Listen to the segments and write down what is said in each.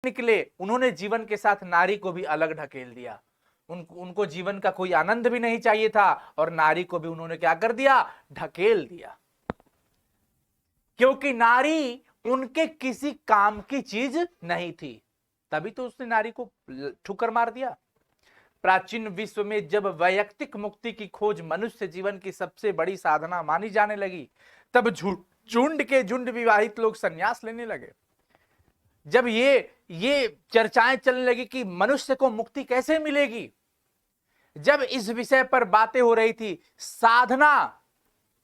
निकले, उन्होंने जीवन के साथ नारी को भी अलग ढकेल दिया। उनको जीवन का कोई आनंद भी नहीं चाहिए था और नारी को भी उन्होंने क्या कर दिया, ढकेल दिया, क्योंकि नारी उनके किसी काम की चीज नहीं थी। तभी तो उसने नारी को ठुकर मार दिया। प्राचीन विश्व में जब वैयक्तिक मुक्ति की खोज मनुष्य जीवन की सबसे बड़ी साधना मानी जाने लगी, तब झुंड के झुंड विवाहित लोग संन्यास लेने लगे। जब ये चर्चाएं चलने लगी कि मनुष्य को मुक्ति कैसे मिलेगी, जब इस विषय पर बातें हो रही थी, साधना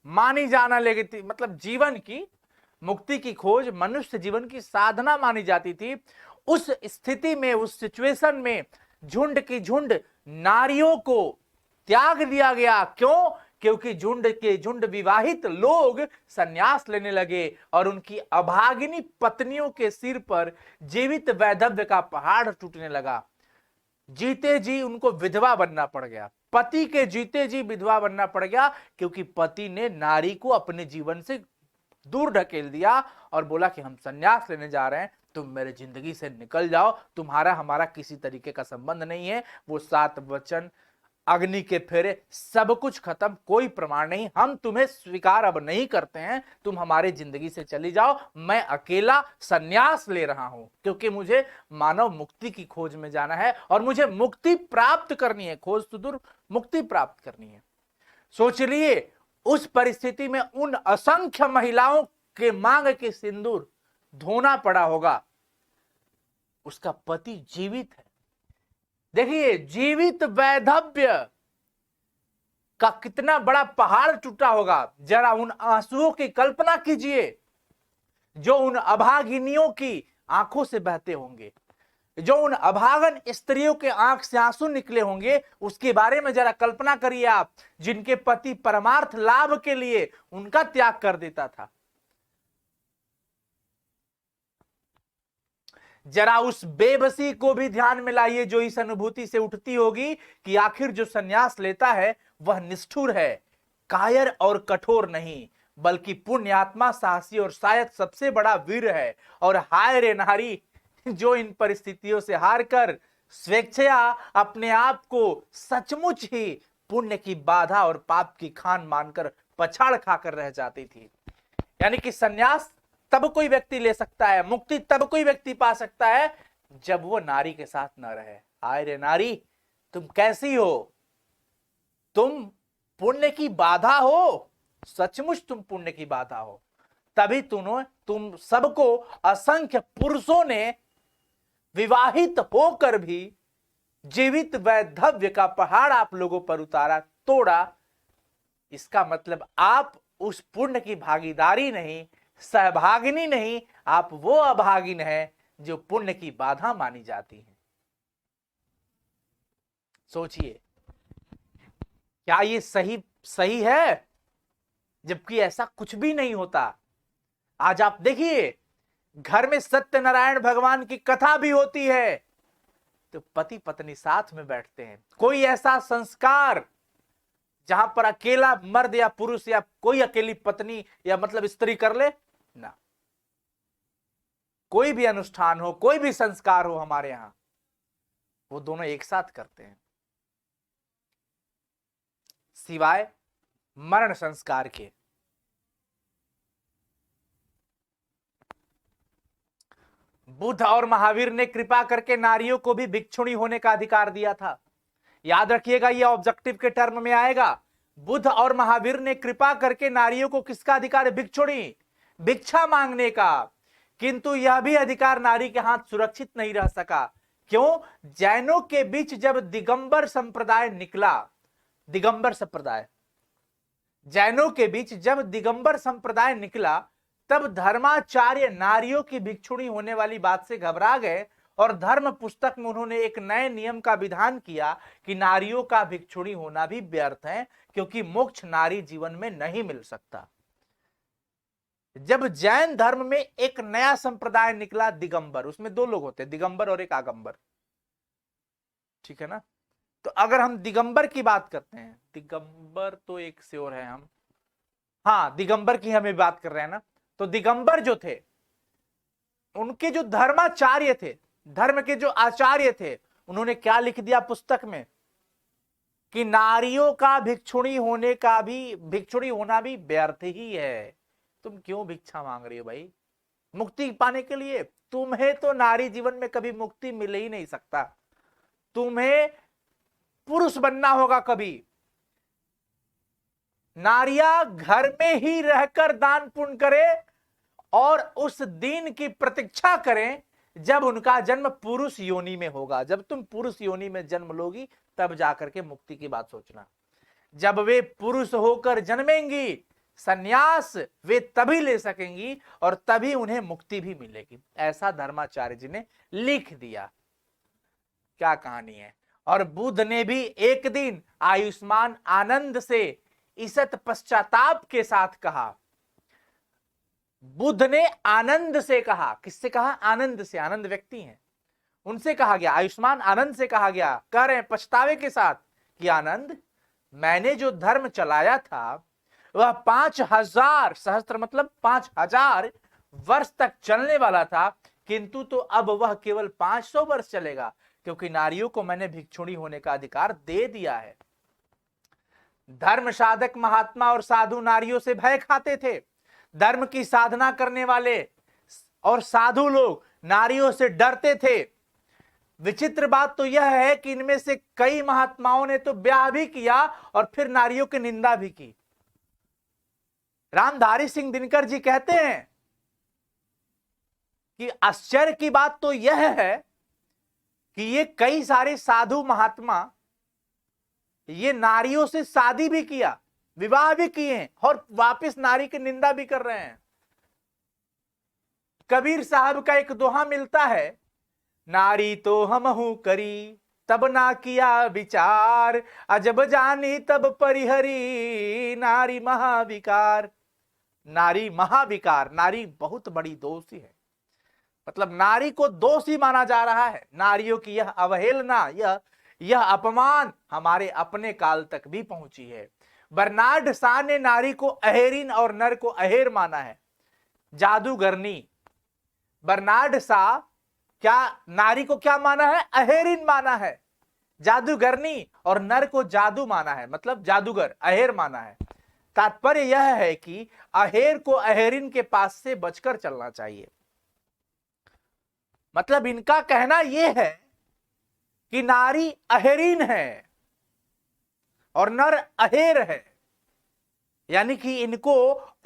मानी जाना लगी थी, मतलब जीवन की मुक्ति की खोज मनुष्य जीवन की साधना मानी जाती थी, उस स्थिति में, उस सिचुएशन में झुंड की झुंड नारियों को त्याग दिया गया। क्यों? क्योंकि झुंड के झुंड विवाहित लोग संन्यास लेने लगे और उनकी अभागिनी पत्नियों के सिर पर जीवित वैधव्य का पहाड़ टूटने लगा। जीते जी उनको विधवा बनना पड़ गया, पति के जीते जी विधवा बनना पड़ गया, क्योंकि पति ने नारी को अपने जीवन से दूर ढकेल दिया और बोला कि हम संन्यास लेने जा रहे हैं, तुम मेरे जिंदगी से निकल जाओ, तुम्हारा हमारा किसी तरीके का संबंध नहीं है। वो 7 वचन, अग्नि के फेरे, सब कुछ खत्म, कोई प्रमाण नहीं, हम तुम्हें स्वीकार अब नहीं करते हैं, तुम हमारे जिंदगी से चली जाओ, मैं अकेला संन्यास ले रहा हूं, क्योंकि मुझे मानव मुक्ति की खोज में जाना है और मुझे मुक्ति प्राप्त करनी है, खोज तो दूर, मुक्ति प्राप्त करनी है। सोच लिए उस परिस्थिति में उन असंख्य महिलाओं के मांग के सिंदूर धोना पड़ा होगा। उसका पति जीवित है, देखिए जीवित वैधव्य का कितना बड़ा पहाड़ टूटा होगा। जरा उन आंसुओं की कल्पना कीजिए जो उन अभागिनियों की आंखों से बहते होंगे, जो उन अभागन स्त्रियों के आंख से आंसू निकले होंगे, उसके बारे में जरा कल्पना करिए आप, जिनके पति परमार्थ लाभ के लिए उनका त्याग कर देता था। जरा उस बेबसी को भी ध्यान में लाइए जो इस अनुभूति से उठती होगी कि आखिर जो संन्यास लेता है वह निष्ठुर है, कायर और कठोर नहीं, बल्कि पुण्यात्मा, साहसी और शायद सबसे बड़ा वीर है। और हाय रे नारी जो इन परिस्थितियों से हारकर स्वेच्छया अपने आप को सचमुच ही पुण्य की बाधा और पाप की खान मानकर पछाड़ खाकर रह जाती थी। यानी कि संन्यास तब कोई व्यक्ति ले सकता है, मुक्ति तब कोई व्यक्ति पा सकता है जब वो नारी के साथ न रहे। हाय रे नारी, तुम कैसी हो? तुम पुण्य की बाधा हो, सचमुच तुम पुण्य की बाधा हो। तभी तुम सबको असंख्य पुरुषों ने विवाहित होकर भी जीवित वैधव्य का पहाड़ आप लोगों पर उतारा, तोड़ा। इसका मतलब आप उस पुण्य की भागीदारी नहीं, सहभागिनी नहीं, आप वो अभागिन है जो पुण्य की बाधा मानी जाती है। सोचिए, क्या ये सही है? जबकि ऐसा कुछ भी नहीं होता। आज आप देखिए, घर में सत्यनारायण भगवान की कथा भी होती है तो पति पत्नी साथ में बैठते हैं। कोई ऐसा संस्कार जहां पर अकेला मर्द या पुरुष या कोई अकेली पत्नी या मतलब स्त्री कर ले ना। कोई भी अनुष्ठान हो, कोई भी संस्कार हो हमारे यहां, वो दोनों एक साथ करते हैं, सिवाय मरण संस्कार के। बुद्ध और महावीर ने कृपा करके नारियों को भी भिक्षुणी होने का अधिकार दिया था। याद रखिएगा, यह ऑब्जेक्टिव के टर्म में आएगा। बुद्ध और महावीर ने कृपा करके नारियों को किसका अधिकार है? भिक्षुणी, भिक्षा मांगने का। किंतु यह भी अधिकार नारी के हाथ सुरक्षित नहीं रह सका। क्यों? जैनों के बीच जब दिगंबर संप्रदाय निकला, दिगंबर संप्रदाय, जैनों के बीच जब दिगंबर संप्रदाय निकला, तब धर्माचार्य नारियों की भिक्षुणी होने वाली बात से घबरा गए और धर्म पुस्तक में उन्होंने एक नए नियम का विधान किया कि नारियों का भिक्षुणी होना भी व्यर्थ है, क्योंकि मोक्ष नारी जीवन में नहीं मिल सकता। जब जैन धर्म में एक नया संप्रदाय निकला, दिगंबर, उसमें 2 लोग होते हैं, दिगंबर और एक आगंबर, ठीक है ना। तो अगर हम दिगंबर की बात करते हैं, दिगंबर तो एक से और है, हम हाँ दिगंबर की हमें बात कर रहे हैं ना, तो दिगंबर जो थे, उनके जो धर्माचार्य थे, धर्म के जो आचार्य थे उन्होंने क्या लिख दिया पुस्तक में कि नारियों का भिक्षुणी होना भी व्यर्थ ही है। तुम क्यों भिक्षा मांग रही हो भाई मुक्ति पाने के लिए? तुम्हें तो नारी जीवन में कभी मुक्ति मिल ही नहीं सकता। तुम्हें पुरुष बनना होगा। कभी नारियां घर में ही रहकर दान पुण्य करें और उस दिन की प्रतीक्षा करें जब उनका जन्म पुरुष योनि में होगा। जब तुम पुरुष योनि में जन्म लोगी तब जाकर के मुक्ति की बात सोचना। जब वे पुरुष होकर जन्मेंगी सन्यास वे तभी ले सकेंगी और तभी उन्हें मुक्ति भी मिलेगी। ऐसा धर्माचार्य जी ने लिख दिया। क्या कहानी है। और बुद्ध ने भी एक दिन आयुष्मान आनंद से ईसत पश्चाताप के साथ कहा। बुद्ध ने आनंद से कहा। किससे कहा? आनंद से। आनंद व्यक्ति हैं, उनसे कहा गया। आयुष्मान आनंद से कहा गया, कह रहे हैं पछतावे के साथ कि आनंद मैंने जो धर्म चलाया था वह 5000 सहस्त्र मतलब 5000 वर्ष तक चलने वाला था, किंतु तो अब वह केवल 500 वर्ष चलेगा क्योंकि नारियों को मैंने भिक्षुणी होने का अधिकार दे दिया है। धर्म साधक महात्मा और साधु नारियों से भय खाते थे। धर्म की साधना करने वाले और साधु लोग नारियों से डरते थे। विचित्र बात तो यह है कि इनमें से कई महात्माओं ने तो ब्याह भी किया और फिर नारियों की निंदा भी की। रामधारी सिंह दिनकर जी कहते हैं कि आश्चर्य की बात तो यह है कि ये कई सारे साधु महात्मा ये नारियों से शादी भी किया, विवाह भी किए और वापस नारी की निंदा भी कर रहे हैं। कबीर साहब का एक दोहा मिलता है, नारी तो हमहू करी तब ना किया विचार, अजब जानी तब परिहरी नारी महाविकार। नारी महाविकार, नारी बहुत बड़ी दोषी है। मतलब नारी को दोषी माना जा रहा है। नारियों की यह अवहेलना, यह अपमान हमारे अपने काल तक भी पहुंची है। बर्नार्ड शॉ ने नारी को अहेरिन और नर को अहेर माना है, जादूगरनी। बर्नार्ड शॉ क्या नारी को क्या माना है? अहेरिन माना है, जादूगरनी, और नर को जादू माना है, मतलब जादूगर, अहेर माना है। तात्पर्य यह है कि अहेर को अहेरिन के पास से बचकर चलना चाहिए। मतलब इनका कहना यह है कि नारी अहेरिन है और नर अहेर है, यानी कि इनको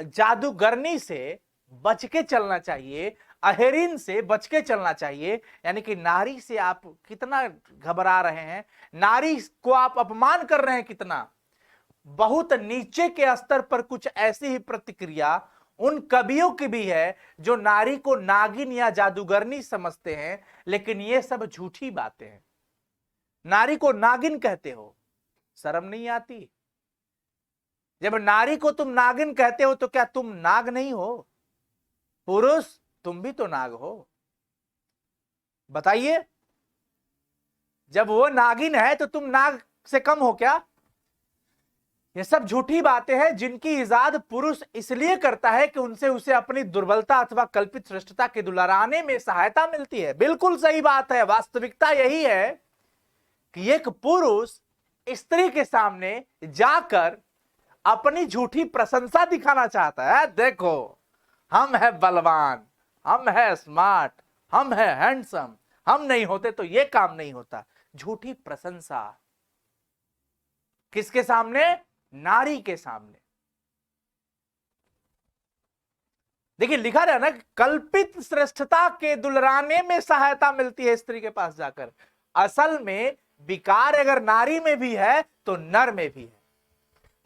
जादूगरनी से बच के चलना चाहिए, अहेरिन से बच के चलना चाहिए। यानी कि नारी से आप कितना घबरा रहे हैं, नारी को आप अपमान कर रहे हैं कितना। बहुत नीचे के स्तर पर कुछ ऐसी ही प्रतिक्रिया उन कवियों की भी है जो नारी को नागिन या जादूगरनी समझते हैं, लेकिन ये सब झूठी बातें हैं। नारी को नागिन कहते हो, शर्म नहीं आती? जब नारी को तुम नागिन कहते हो तो क्या तुम नाग नहीं हो? पुरुष तुम भी तो नाग हो। बताइए, जब वो नागिन है तो तुम नाग से कम हो क्या? ये सब झूठी बातें हैं जिनकी इजाद पुरुष इसलिए करता है कि उनसे उसे अपनी दुर्बलता अथवा कल्पित श्रेष्ठता के दुलाराने में सहायता मिलती है। बिल्कुल सही बात है। वास्तविकता यही है कि एक पुरुष स्त्री के सामने जाकर अपनी झूठी प्रशंसा दिखाना चाहता है। देखो, हम है बलवान, हम है स्मार्ट, हम है हैंडसम, हम नहीं होते तो ये काम नहीं होता। झूठी प्रशंसा किसके सामने? नारी के सामने। देखिए लिखा रहा ना, कल्पित श्रेष्ठता के दुलराने में सहायता मिलती है स्त्री के पास जाकर। असल में विकार अगर नारी में भी है तो नर में भी है,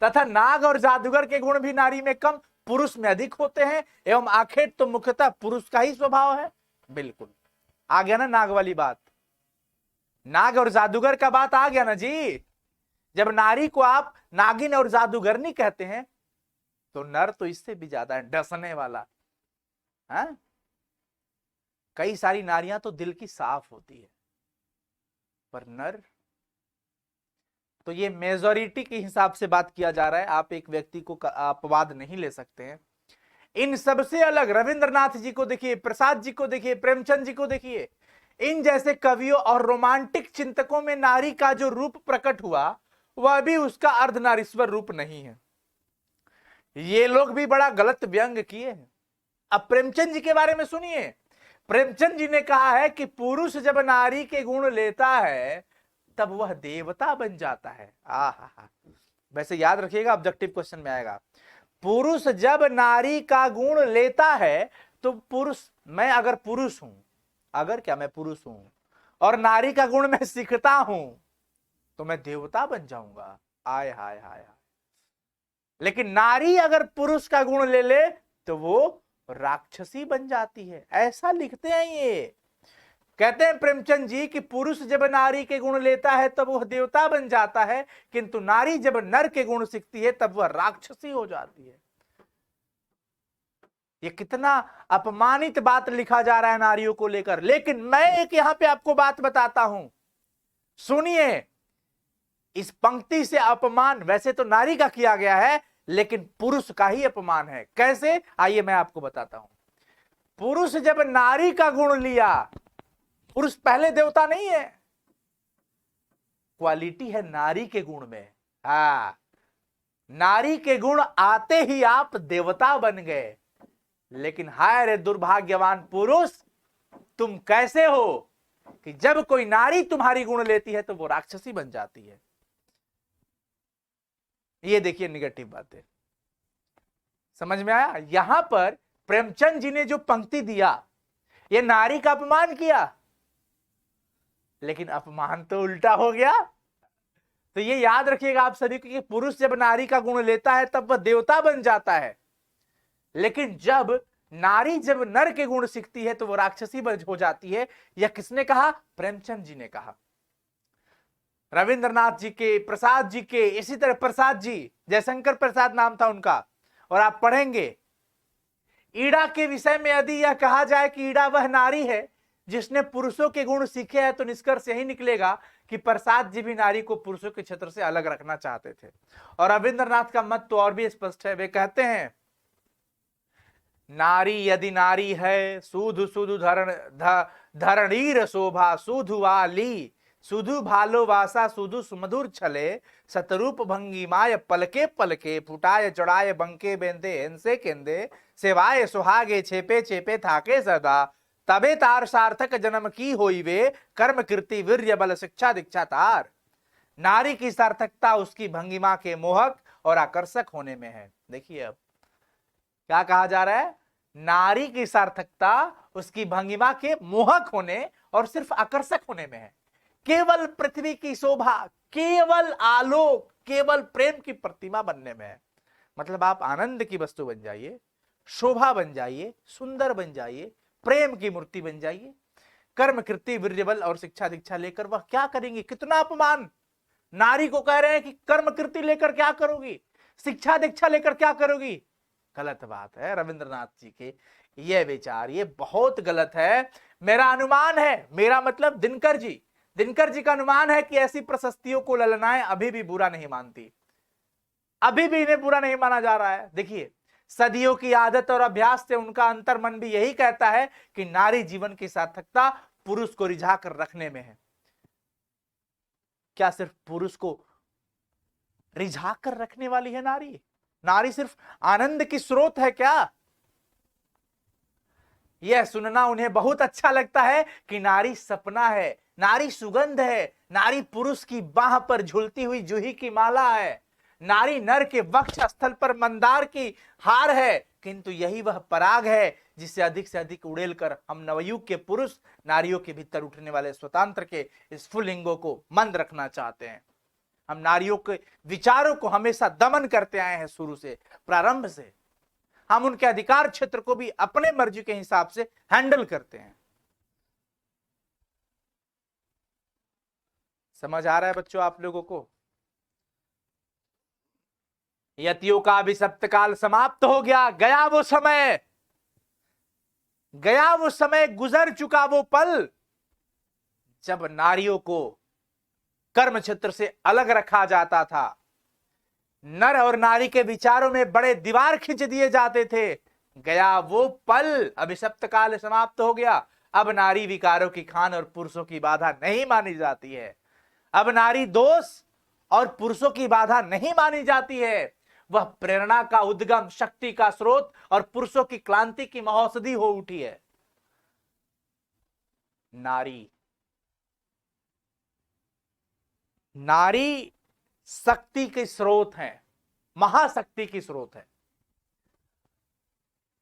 तथा नाग और जादूगर के गुण भी नारी में कम पुरुष में अधिक होते हैं। एवं आखिर तो मुख्यतः पुरुष का ही स्वभाव है। बिल्कुल आ गया ना नाग वाली बात, नाग और जादूगर का बात आ गया ना जी। जब नारी को आप नागिन और जादूगरनी कहते हैं तो नर तो इससे भी ज्यादा है, डसने वाला। हाँ? कई सारी नारियां तो दिल की साफ होती है, पर नर तो ये मेजॉरिटी के हिसाब से बात किया जा रहा है। आप एक व्यक्ति को अपवाद नहीं ले सकते हैं। इन सबसे अलग रविंद्रनाथ जी को देखिए, प्रसाद जी को देखिए, प्रेमचंद जी को देखिए, इन जैसे कवियों और रोमांटिक चिंतकों में नारी का जो रूप प्रकट हुआ वह भी उसका अर्धनारीश्वर रूप नहीं है। ये लोग भी बड़ा गलत व्यंग किए हैं। अब प्रेमचंद जी के बारे में सुनिए। प्रेमचंद जी ने कहा है कि पुरुष जब नारी के गुण लेता है तब वह देवता बन जाता है। आहा, वैसे याद रखिएगा, ऑब्जेक्टिव क्वेश्चन में आएगा। पुरुष जब नारी का गुण लेता है तो पुरुष, मैं अगर पुरुष हूं, अगर क्या मैं पुरुष हूं और नारी का गुण मैं सीखता हूं तो मैं देवता बन जाऊंगा। आय हाय हाय हाय। लेकिन नारी अगर पुरुष का गुण ले ले तो वो राक्षसी बन जाती है, ऐसा लिखते हैं ये। कहते हैं प्रेमचंद जी कि पुरुष जब नारी के गुण लेता है तब वह देवता बन जाता है, किंतु नारी जब नर के गुण सीखती है तब वह राक्षसी हो जाती है। ये कितना अपमानित बात लिखा जा रहा है नारियों को लेकर। लेकिन मैं एक यहां पे आपको बात बताता हूं, सुनिए। इस पंक्ति से अपमान वैसे तो नारी का किया गया है, लेकिन पुरुष का ही अपमान है। कैसे, आइए मैं आपको बताता हूं। पुरुष जब नारी का गुण लिया, पुरुष पहले देवता नहीं है, क्वालिटी है नारी के गुण में। हाँ, नारी के गुण आते ही आप देवता बन गए। लेकिन हाय रे दुर्भाग्यवान पुरुष, तुम कैसे हो कि जब कोई नारी तुम्हारी गुण लेती है तो वो राक्षसी बन जाती है। ये देखिए निगेटिव बातें, समझ में आया। यहां पर प्रेमचंद जी ने जो पंक्ति दिया, ये नारी का अपमान किया, लेकिन अपमान तो उल्टा हो गया। तो ये याद रखिएगा आप सभी को कि पुरुष जब नारी का गुण लेता है तब वह देवता बन जाता है, लेकिन जब नारी जब नर के गुण सीखती है तो वो राक्षसी हो जाती है। यह किसने कहा? प्रेमचंद जी ने कहा। रविंद्रनाथ जी के, प्रसाद जी के, इसी तरह प्रसाद जी, जयशंकर प्रसाद नाम था उनका, और आप पढ़ेंगे ईड़ा के विषय में यदि यह कहा जाए कि ईड़ा वह नारी है जिसने पुरुषों के गुण सीखे हैं, तो निष्कर्ष यही निकलेगा कि प्रसाद जी भी नारी को पुरुषों के क्षेत्र से अलग रखना चाहते थे। और रविंद्रनाथ का मत तो और भी स्पष्ट है। वे कहते हैं, नारी यदि नारी है सुधु सुधु धरणीर शोभा सुधु वाली सुधु भालो वासा सुधु सुमधुर छले सतरूप भंगी माय पलके पलके फुटाय चढ़ाए बंके बेंदे हेंसे केंदे सेवाए सुहागे छेपे छेपे थाके सदा तबे तार सार्थक जन्म की होई वे कर्म कीर्ति वीर्य बल शिक्षा दीक्षा तार। नारी की सार्थकता उसकी भंगिमा के मोहक और आकर्षक होने में है। देखिए अब क्या कहा जा रहा है, नारी की सार्थकता उसकी भंगिमा के मोहक होने और सिर्फ आकर्षक होने में है। केवल पृथ्वी की शोभा, केवल आलोक, केवल प्रेम की प्रतिमा बनने में है। मतलब आप आनंद की वस्तु बन जाइए, शोभा बन जाइए, सुंदर बन जाइए, प्रेम की मूर्ति बन जाइए। कर्म कीर्ति वीर्य बल और शिक्षा दीक्षा लेकर वह क्या करेंगे? कितना अपमान। नारी को कह रहे हैं कि कर्म कीर्ति लेकर क्या करोगी, शिक्षा दीक्षा लेकर क्या करोगी। गलत बात है रविंद्रनाथ जी के ये विचार, ये बहुत गलत है। मेरा अनुमान है, मेरा मतलब दिनकर जी का अनुमान है कि ऐसी प्रशस्तियों को ललनाएं अभी भी बुरा नहीं मानती, अभी भी इन्हें बुरा नहीं माना जा रहा है। देखिए सदियों की आदत और अभ्यास से उनका अंतर्मन भी यही कहता है कि नारी जीवन की सार्थकता पुरुष को रिझा कर रखने में है। क्या सिर्फ पुरुष को रिझा कर रखने वाली है नारी? नारी सिर्फ आनंद की स्रोत है क्या? यह सुनना उन्हें बहुत अच्छा लगता है कि नारी सपना है, नारी सुगंध है, नारी पुरुष की बाह पर झूलती हुई जूही की माला है, नारी नर के वक्ष स्थल पर मंदार की हार है। किंतु यही वह पराग है जिसे अधिक से अधिक उड़ेल कर हम नवयुग के पुरुष नारियों के भीतर उठने वाले स्वतंत्र के इस फुल्लिंगों को मंद रखना चाहते हैं। हम नारियों के विचारों को हमेशा दमन करते आए हैं, शुरू से, प्रारंभ से। हम उनके अधिकार क्षेत्र को भी अपने मर्जी के हिसाब से हैंडल करते हैं। समझ आ रहा है बच्चों आप लोगों को? यतियों का भी सप्तकाल समाप्त हो गया। गया वो समय, गया वो समय, गुजर चुका वो पल जब नारियों को कर्म क्षेत्र से अलग रखा जाता था। नर और नारी के विचारों में बड़े दीवार खींच दिए जाते थे। गया वो पल, अभिशप्त काल समाप्त हो गया। अब नारी विकारों की खान और पुरुषों की बाधा नहीं मानी जाती है। अब नारी दोष और पुरुषों की बाधा नहीं मानी जाती है। वह प्रेरणा का उद्गम, शक्ति का स्रोत और पुरुषों की क्रांति की महौषधि हो उठी है। नारी नारी शक्ति के स्रोत है, महाशक्ति की स्रोत है,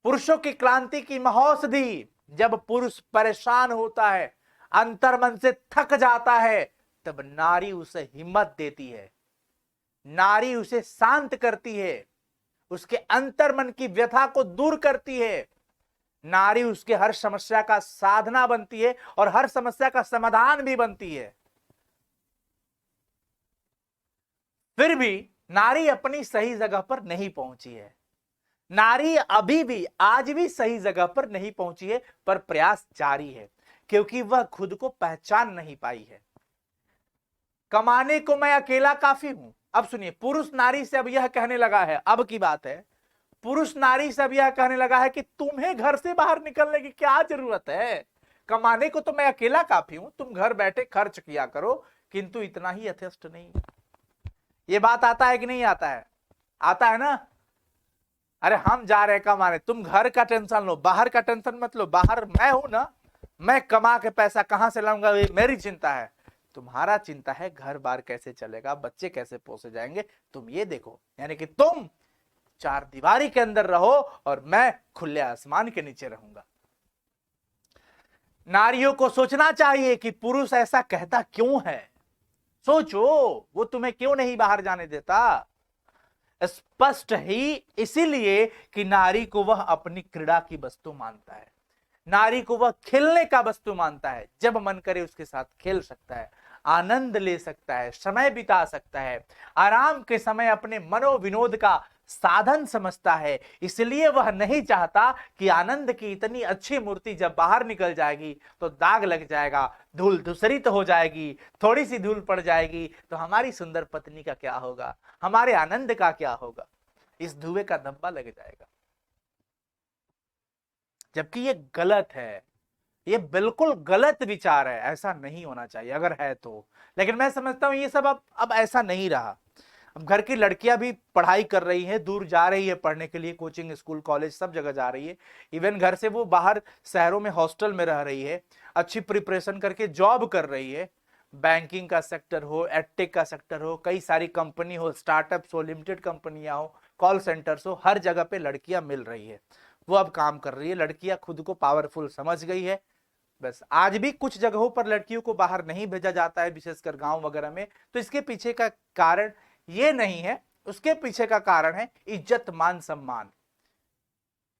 पुरुषों की क्रांति की महौषधि। जब पुरुष परेशान होता है, अंतर्मन से थक जाता है, तब नारी उसे हिम्मत देती है, नारी उसे शांत करती है, उसके अंतर्मन की व्यथा को दूर करती है। नारी उसके हर समस्या का साधना बनती है और हर समस्या का समाधान भी बनती है। फिर भी नारी अपनी सही जगह पर नहीं पहुंची है। नारी अभी भी, आज भी सही जगह पर नहीं पहुंची है, पर प्रयास जारी है, क्योंकि वह खुद को पहचान नहीं पाई है। कमाने को मैं अकेला काफी हूं। अब सुनिए, पुरुष नारी से अब यह कहने लगा है, अब की बात है, पुरुष नारी से अब यह कहने लगा है कि तुम्हें घर से बाहर निकलने की क्या जरूरत है? कमाने को तो मैं अकेला काफी हूं, तुम घर बैठे खर्च किया करो, किंतु इतना ही यथेष्ट नहीं। ये बात आता है कि नहीं आता है? आता है ना। अरे हम जा रहे कमाने, तुम घर का टेंशन लो, बाहर का टेंशन मत लो। बाहर मैं हूं ना, मैं कमा के पैसा कहां से लाऊंगा, ये मेरी चिंता है। तुम्हारा चिंता है घर बार कैसे चलेगा, बच्चे कैसे पोसे जाएंगे, तुम ये देखो। यानी कि तुम चार दीवारी के अंदर रहो और मैं खुले आसमान के नीचे रहूंगा। नारियों को सोचना चाहिए कि पुरुष ऐसा कहता क्यों है। सोचो, वो तुम्हें क्यों नहीं बाहर जाने देता? स्पष्ट ही इसीलिए कि नारी को वह अपनी क्रीड़ा की वस्तु मानता है, नारी को वह खेलने का वस्तु मानता है। जब मन करे उसके साथ खेल सकता है, आनंद ले सकता है, समय बिता सकता है, आराम के समय अपने मनोविनोद का साधन समझता है। इसलिए वह नहीं चाहता कि आनंद की इतनी अच्छी मूर्ति जब बाहर निकल जाएगी तो दाग लग जाएगा, धूल धूसरित हो जाएगी, थोड़ी सी धूल पड़ जाएगी तो हमारी सुंदर पत्नी का क्या होगा, हमारे आनंद का क्या होगा, इस धुएं का धब्बा लग जाएगा। जबकि ये गलत है, ये बिल्कुल गलत विचार है, ऐसा नहीं होना चाहिए अगर है तो। लेकिन मैं समझता हूं ये सब अब ऐसा नहीं रहा। अब घर की लड़कियां भी पढ़ाई कर रही हैं, दूर जा रही है पढ़ने के लिए, कोचिंग, स्कूल, कॉलेज सब जगह जा रही है। इवन घर से वो बाहर शहरों में हॉस्टल में रह रही है, अच्छी प्रिपरेशन करके जॉब कर रही है। बैंकिंग का सेक्टर हो, एडटेक का सेक्टर हो, कई सारी कंपनी हो, स्टार्टअप्स हो, लिमिटेड कंपनियां हो, कॉल सेंटर्स हो, हर जगह पे लड़कियां मिल रही है, वो अब काम कर रही है। लड़कियां खुद को पावरफुल समझ गई है। बस आज भी कुछ जगहों पर लड़कियों को बाहर नहीं भेजा जाता है, विशेषकर गांव वगैरह में। तो इसके पीछे का कारण ये नहीं है, उसके पीछे का कारण है इज्जत, मान, सम्मान।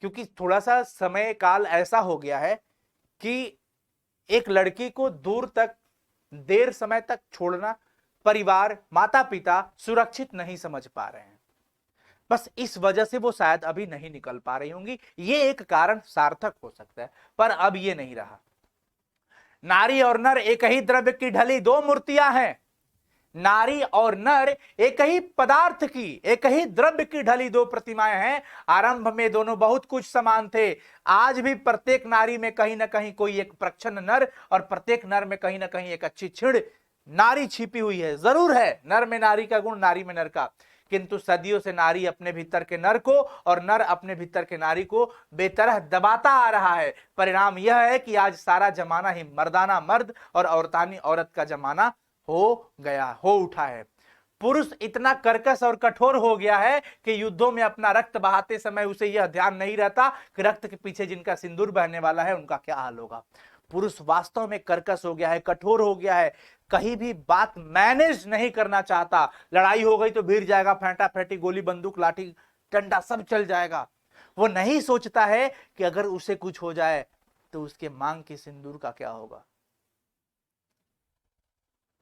क्योंकि थोड़ा सा समय काल ऐसा हो गया है कि एक लड़की को दूर तक, देर समय तक छोड़ना परिवार, माता पिता सुरक्षित नहीं समझ पा रहे हैं। बस इस वजह से वो शायद अभी नहीं निकल पा रही होंगी। ये एक कारण सार्थक हो सकता है, पर अब ये नहीं रहा। नारी और नर एक ही द्रव्य की ढली दो मूर्तियां हैं। नारी और नर एक ही पदार्थ की, एक ही द्रव्य की ढली दो प्रतिमाएं हैं। आरंभ में दोनों बहुत कुछ समान थे। आज भी प्रत्येक नारी में कहीं ना कहीं कोई एक प्रच्छन्न नर और प्रत्येक नर में कहीं ना कहीं एक अच्छी छिड़ नारी छिपी हुई है। जरूर है नर में नारी का गुण, नारी में नर का, किंतु सदियों से नारी अपने भीतर के नर को और नर अपने भीतर के नारी को बेतरह दबाता आ रहा है। परिणाम यह है कि आज सारा जमाना ही मर्दाना मर्द और औरतानी औरत का जमाना हो गया, हो उठा है। पुरुष इतना कर्कश और कठोर हो गया है कि युद्धों में अपना रक्त बहाते समय उसे यह ध्यान नहीं रहता कि रक्त के पीछे जिनका सिंदूर बहने वाला है उनका क्या हाल होगा। पुरुष वास्तव में कर्कश हो गया है, कठोर हो गया है, कहीं भी बात मैनेज नहीं करना चाहता। लड़ाई हो गई तो भीड़ जाएगा, फेंटा फेंटी, गोली बंदूक लाठी डंडा सब चल जाएगा। वो नहीं सोचता है कि अगर उसे कुछ हो जाए तो उसके मांग के सिंदूर का क्या होगा।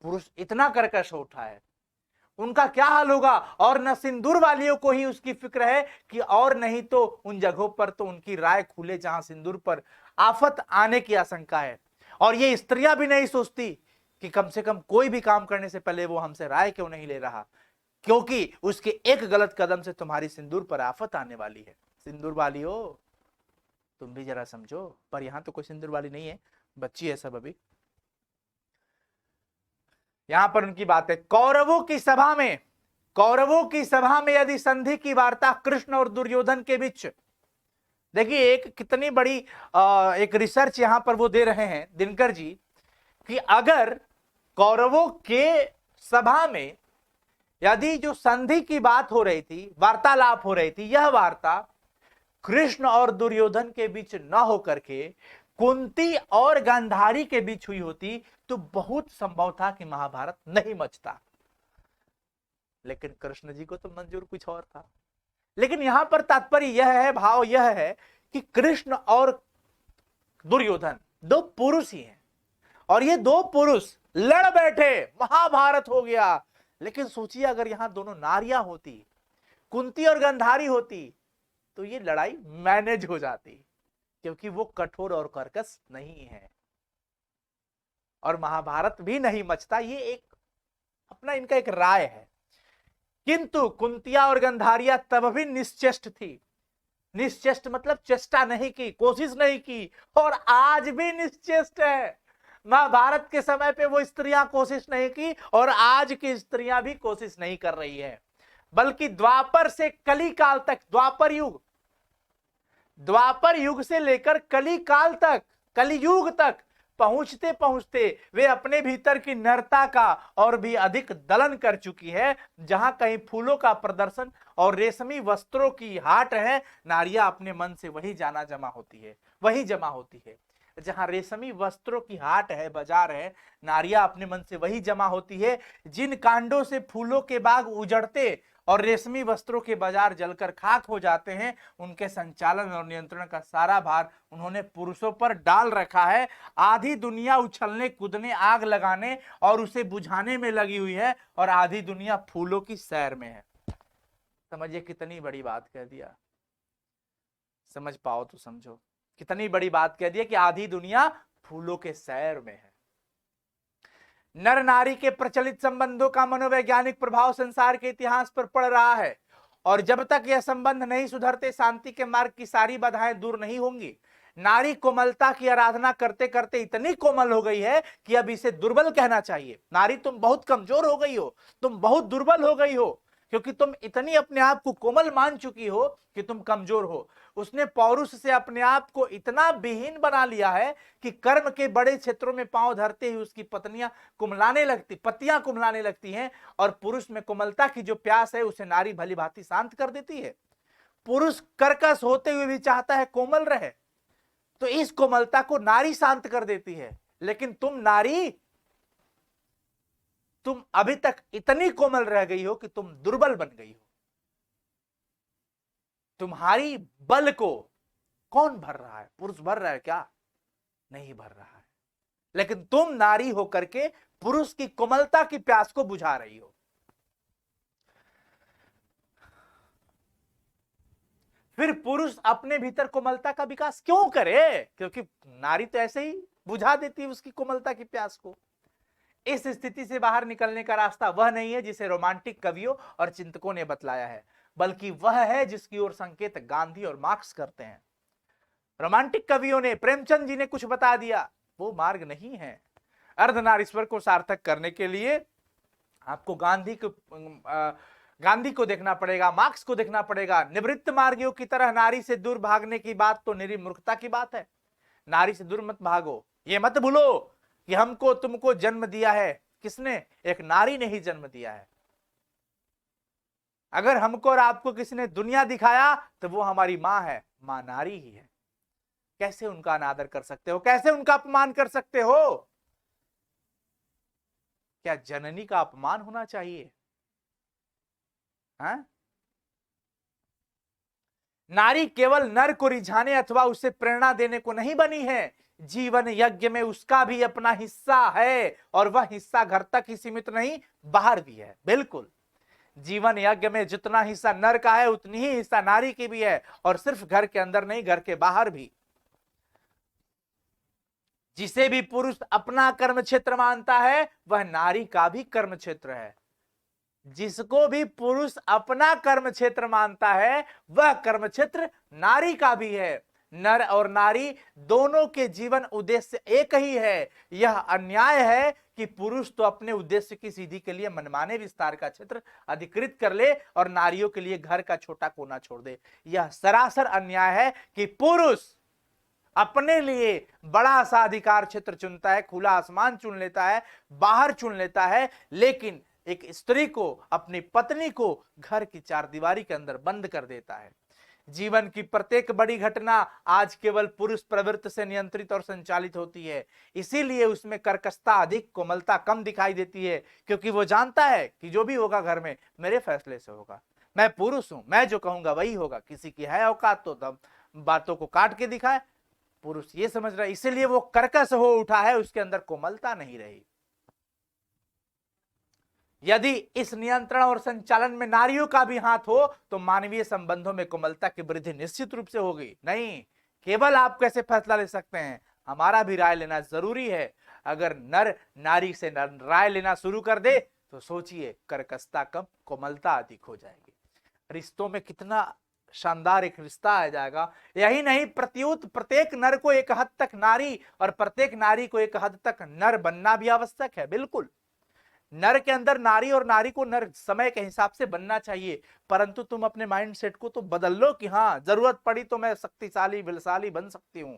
पुरुष इतना कर्कश उठा है, उनका क्या हाल होगा। और न सिंदूर वालियों को ही उसकी फिक्र है कि और नहीं तो उन जगहों पर तो उनकी राय खुले जहां सिंदूर पर आफत आने की आशंका है। और ये स्त्रियां भी नहीं सोचती कि कम से कम कोई भी काम करने से पहले वो हमसे राय क्यों नहीं ले रहा, क्योंकि उसके एक गलत कदम से तुम्हारी सिंदूर पर आफत आने वाली है। सिंदूर वाली हो तुम भी जरा समझो। पर यहां तो कोई सिंदूर वाली नहीं है, बच्ची है सब अभी। यहां पर उनकी बात है, कौरवों की सभा में यदि संधि की वार्ता कृष्ण और दुर्योधन के बीच, देखिए एक कितनी बड़ी एक रिसर्च यहां पर वो दे रहे हैं दिनकर जी, कि अगर कौरवों के सभा में यदि जो संधि की बात हो रही थी, वार्तालाप हो रही थी, यह वार्ता कृष्ण और दुर्योधन के बीच न होकर के कुंती और गांधारी के बीच हुई होती तो बहुत संभव था कि महाभारत नहीं मचता। लेकिन कृष्ण जी को तो मंजूर कुछ और था। लेकिन यहां पर तात्पर्य यह है, भाव यह है कि कृष्ण और दुर्योधन दो पुरुष ही हैं, और ये दो पुरुष लड़ बैठे, महाभारत हो गया। लेकिन सोचिए अगर यहां दोनों नारियां होती, कुंती और गांधारी होती, तो ये लड़ाई मैनेज हो जाती, क्योंकि वो कठोर और कर्कश नहीं है और महाभारत भी नहीं मचता। ये एक अपना इनका एक राय है। किंतु कुंतिया और गंधारिया तब भी निश्चेष्ट थी। निश्चेष्ट मतलब चेष्टा नहीं की, कोशिश नहीं की, और आज भी निश्चेष्ट है। महाभारत के समय पे वो स्त्रियां कोशिश नहीं की और आज की स्त्रियां भी कोशिश नहीं कर रही है, बल्कि द्वापर से कली काल तक, द्वापर युग से लेकर कली काल तक, कलियुग तक पहुंचते पहुंचते वे अपने भीतर की नरता का और भी अधिक दलन कर चुकी है। जहां कहीं फूलों का प्रदर्शन और रेशमी वस्त्रों की हाट है, नारियां अपने मन से वही जमा होती है। जहां रेशमी वस्त्रों की हाट है, बाजार है, नारियां अपने मन से वही जमा होती है। जिन कांडों से फूलों के बाग उजड़ते और रेशमी वस्त्रों के बाजार जलकर खाक हो जाते हैं, उनके संचालन और नियंत्रण का सारा भार उन्होंने पुरुषों पर डाल रखा है। आधी दुनिया उछलने कूदने, आग लगाने और उसे बुझाने में लगी हुई है, और आधी दुनिया फूलों की सैर में है। समझिए कितनी बड़ी बात कह दिया। समझ पाओ तो समझो, कितनी बड़ी बात कह दिया कि आधी दुनिया फूलों के सैर में है। नर नारी के प्रचलित संबंधों का मनोवैज्ञानिक प्रभाव संसार के इतिहास पर पड़ रहा है, और जब तक यह संबंध नहीं सुधरते, शांति के मार्ग की सारी बाधाएं दूर नहीं होंगी। नारी कोमलता की आराधना करते करते इतनी कोमल हो गई है कि अब इसे दुर्बल कहना चाहिए। नारी तुम बहुत कमजोर हो गई हो, तुम बहुत दुर्बल हो गई हो, क्योंकि तुम इतनी अपने आप को कोमल मान चुकी हो कि तुम कमजोर हो। उसने पौरुष से अपने आप को इतना विहीन बना लिया है कि कर्म के बड़े क्षेत्रों में पांव धरते ही उसकी पत्तियां कुमलाने लगती हैं, और पुरुष में कोमलता की जो प्यास है उसे नारी भली भांति शांत कर देती है। पुरुष कर्कश होते हुए भी चाहता है कोमल रहे, तो इस कोमलता को नारी शांत कर देती है। लेकिन तुम नारी, तुम अभी तक इतनी कोमल रह गई हो कि तुम दुर्बल बन गई हो। तुम्हारी बल को कौन भर रहा है? पुरुष भर रहा है क्या? नहीं भर रहा है। लेकिन तुम नारी होकर के पुरुष की कोमलता की प्यास को बुझा रही हो। फिर पुरुष अपने भीतर कोमलता का विकास क्यों करे? क्योंकि नारी तो ऐसे ही बुझा देती है उसकी कोमलता की प्यास को। इस स्थिति से बाहर निकलने का रास्ता वह नहीं है जिसे रोमांटिक कवियों और चिंतकों ने बतलाया है, बल्कि वह है जिसकी ओर संकेत गांधी और मार्क्स करते हैं। रोमांटिक कवियों ने, प्रेमचंद जी ने कुछ बता दिया, वो मार्ग नहीं है। अर्धनारीश्वर को सार्थक करने के लिए आपको गांधी को देखना पड़ेगा, मार्क्स को देखना पड़ेगा। निवृत्त मार्गियों की तरह नारी से दूर भागने की बात तो निरी मूर्खता की बात है। नारी से दूर मत भागो, ये मत भूलो कि हमको तुमको जन्म दिया है किसने? एक नारी ने ही जन्म दिया है। अगर हमको और आपको किसी ने दुनिया दिखाया तो वो हमारी मां है, मां नारी ही है। कैसे उनका अनादर कर सकते हो? कैसे उनका अपमान कर सकते हो? क्या जननी का अपमान होना चाहिए? हाँ? नारी केवल नर को रिझाने अथवा उसे प्रेरणा देने को नहीं बनी है। जीवन यज्ञ में उसका भी अपना हिस्सा है, और वह हिस्सा घर तक ही सीमित नहीं, बाहर भी है। बिल्कुल, जीवन यज्ञ में जितना हिस्सा नर का है उतनी ही हिस्सा नारी की भी है, और सिर्फ घर के अंदर नहीं, घर के बाहर भी। जिसे भी पुरुष अपना कर्म क्षेत्र मानता है वह नारी का भी कर्म क्षेत्र है। जिसको भी पुरुष अपना कर्म क्षेत्र मानता है वह कर्म क्षेत्र नारी का भी है। नर और नारी दोनों के जीवन उद्देश्य एक ही है। यह अन्याय है कि पुरुष तो अपने उद्देश्य की सिद्धि के लिए मनमाने विस्तार का क्षेत्र अधिकृत कर ले और नारियों के लिए घर का छोटा कोना छोड़ दे। यह सरासर अन्याय है कि पुरुष अपने लिए बड़ा सा अधिकार क्षेत्र चुनता है, खुला आसमान चुन लेता है, बाहर चुन लेता है, लेकिन एक स्त्री को, अपनी पत्नी को घर की चारदीवारी के अंदर बंद कर देता है। जीवन की प्रत्येक बड़ी घटना आज केवल पुरुष प्रवृत्ति से नियंत्रित और संचालित होती है। इसीलिए उसमें कर्कशता अधिक, कोमलता कम दिखाई देती है, क्योंकि वो जानता है कि जो भी होगा घर में मेरे फैसले से होगा, मैं पुरुष हूं, मैं जो कहूंगा वही होगा। किसी की है औकात तो तब बातों को काट के दिखाए, पुरुष ये समझ रहा है, इसीलिए वो कर्कश हो उठा है, उसके अंदर कोमलता नहीं रही। यदि इस नियंत्रण और संचालन में नारियों का भी हाथ हो तो मानवीय संबंधों में कोमलता की वृद्धि निश्चित रूप से होगी। नहीं, केवल आप कैसे फैसला ले सकते हैं, हमारा भी राय लेना जरूरी है। अगर नर नारी से राय लेना शुरू कर दे तो सोचिए, कर्कशता कम, कोमलता अधिक हो जाएगी। रिश्तों में कितना शानदार एक रिश्ता आ जाएगा। यही नहीं, प्रत्युत प्रत्येक नर को एक हद तक नारी और प्रत्येक नारी को एक हद तक नर बनना भी आवश्यक है। बिल्कुल, नर के अंदर नारी और नारी को नर समय के हिसाब से बनना चाहिए, परंतु तुम अपने माइंड सेट को तो बदल लो कि हाँ, जरूरत पड़ी तो मैं शक्तिशाली बलशाली बन सकती हूं,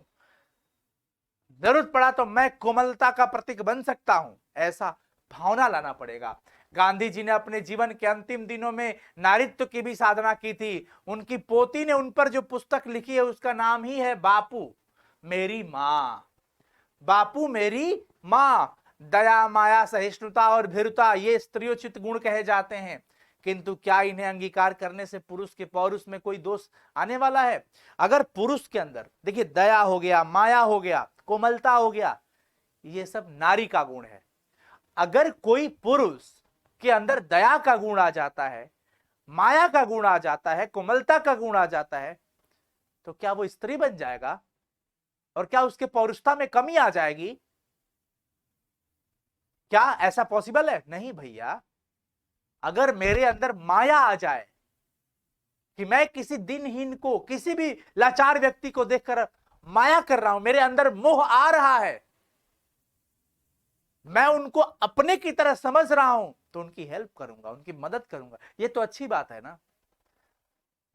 जरूरत पड़ा तो मैं कोमलता का प्रतीक बन सकता हूं, ऐसा भावना लाना पड़ेगा। गांधी जी ने अपने जीवन के अंतिम दिनों में नारीत्व की भी साधना की थी। उनकी पोती ने उन पर जो पुस्तक लिखी है उसका नाम ही है बापू मेरी मां। बापू मेरी मां। दया, माया, सहिष्णुता और भीरुता ये स्त्रियोचित गुण कहे जाते हैं, किंतु क्या इन्हें अंगीकार करने से पुरुष के पौरुष में कोई दोष आने वाला है? अगर पुरुष के अंदर देखिए दया हो गया, माया हो गया, कोमलता हो गया, ये सब नारी का गुण है। अगर कोई पुरुष के अंदर दया का गुण आ जाता है, माया का गुण आ जाता है, कोमलता का गुण आ जाता है, तो क्या वो स्त्री बन जाएगा? और क्या उसके पौरुषता में कमी आ जाएगी? क्या ऐसा पॉसिबल है? नहीं भैया। अगर मेरे अंदर माया आ जाए कि मैं किसी दिनहीन को, किसी भी लाचार व्यक्ति को देखकर माया कर रहा हूं, मेरे अंदर मोह आ रहा है, मैं उनको अपने की तरह समझ रहा हूं, तो उनकी हेल्प करूंगा, उनकी मदद करूंगा। ये तो अच्छी बात है ना।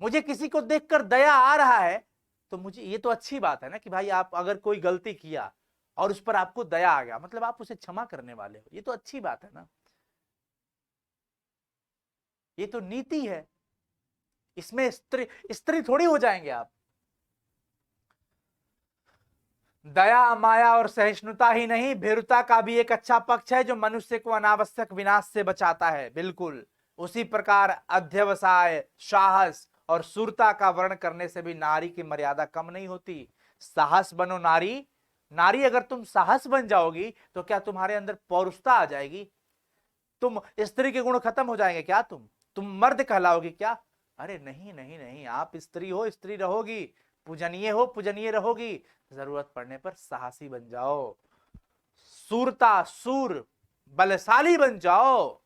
मुझे किसी को देखकर दया आ रहा है तो मुझे ये तो अच्छी बात है ना कि भाई आप अगर कोई गलती किया और उस पर आपको दया आ गया, मतलब आप उसे क्षमा करने वाले हो, ये तो अच्छी बात है ना। ये तो नीति है, इसमें स्त्री स्त्री थोड़ी हो जाएंगे आप। दया, माया और सहिष्णुता ही नहीं, भीरुता का भी एक अच्छा पक्ष है जो मनुष्य को अनावश्यक विनाश से बचाता है। बिल्कुल उसी प्रकार अध्यवसाय, साहस और शूरता का वर्ण करने से भी नारी की मर्यादा कम नहीं होती। साहस बनो नारी। नारी अगर तुम साहस बन जाओगी तो क्या तुम्हारे अंदर पौरुषता आ जाएगी? तुम स्त्री के गुण खत्म हो जाएंगे क्या? तुम मर्द कहलाओगी क्या? अरे नहीं नहीं नहीं, आप स्त्री हो, स्त्री रहोगी, पूजनीय हो, पूजनीय रहोगी, जरूरत पड़ने पर साहसी बन जाओ, सूरता, सूर, बलशाली बन जाओ।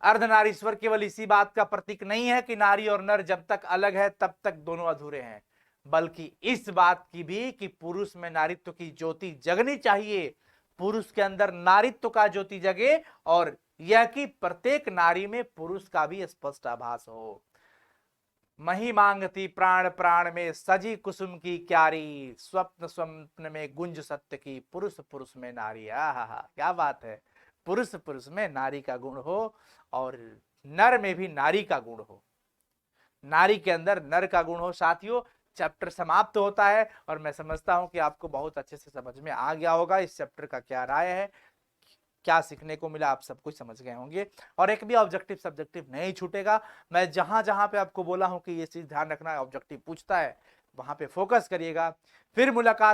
अर्धनारीश्वर केवल इसी बात का प्रतीक नहीं है कि नारी और नर जब तक अलग है तब तक दोनों अधूरे हैं, बल्कि इस बात की भी कि पुरुष में नारीत्व की ज्योति जगनी चाहिए, पुरुष के अंदर नारीत्व का ज्योति जगे, और यह कि प्रत्येक नारी में पुरुष का भी स्पष्ट आभास हो। मही मांगती प्राण प्राण में सजी कुसुम की क्यारी, स्वप्न स्वप्न में गुंज सत्य की, पुरुष पुरुष में नारी। आहा, क्या बात है। पुरुष पुरुष में नारी का गुण हो और नर में भी नारी का गुण हो, नारी के अंदर नर का गुण हो। साथियों, चैप्टर समाप्त होता है और मैं समझता हूं कि आपको बहुत अच्छे से समझ में आ गया होगा इस चैप्टर का क्या राय है, क्या सीखने को मिला, आप सब कुछ समझ गए होंगे। और एक भी ऑब्जेक्टिव सब्जेक्टिव नहीं छूटेगा। मैं जहां जहां पे आपको बोला हूं कि ये चीज ध्यान रखना, ऑब्जेक्टिव पूछता है, वहां पे फोकस करिएगा। फिर मुलाकात